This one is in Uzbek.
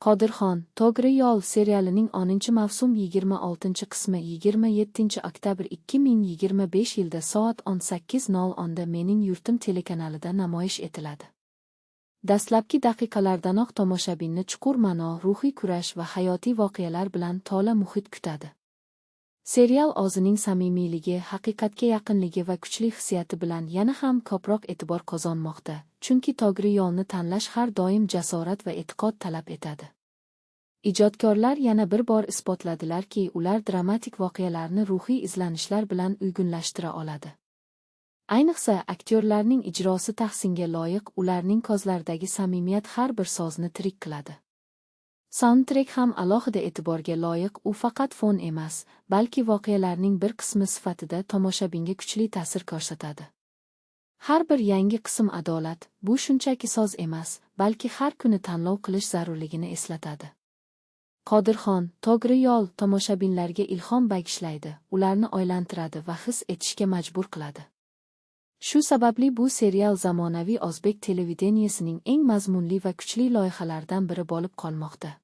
Qodirxon, To'g'ri yo'l serialining 10-mavsum 26-qismi 27 oktyabr 2025 yilda soat 18:00 da Mening yurtim telekanalida namoyish etiladi. Dastlabki daqiqalardanoq tomoshabinni chuqur ma'no, ruhiy kurash va hayotiy voqealar bilan to'la muhit kutadi. Serial o'zining samimiyligi, haqiqatga yaqinligi va kuchli hissiyati bilan yana ham ko'proq e'tibor qozonmoqda, chunki to'g'ri yo'lni tanlash har doim jasorat va e'tiqod talab etadi. Ijodkorlar yana bir bor isbotladilarki, ular dramatik voqealarni ruhiy izlanishlar bilan uyg'unlashtira oladi. Ayniqsa, aktyorlarning ijrosi tahsinga loyiq, ularning ko'zlaridagi samimiyat har bir so'zni tirik qiladi. Soundtrack ham alohida e'tiborga loyiq, u faqat fon emas, balki voqealarning bir qismi sifatida tomoshabinga kuchli ta'sir ko'rsatadi. Har bir yangi qism adolat, bu shunchaki so'z emas, balki har kuni tanlov qilish zarurligini eslatadi. Qodirxon, To'g'ri yo'l tomoshabinlarga ilhom bag'ishlaydi, ularni o'ylantiradi va his etishga majbur qiladi. Shu sababli bu serial zamonaviy o'zbek televideniyesining eng mazmunli va kuchli loyihalaridan biri bo'lib qolmoqda.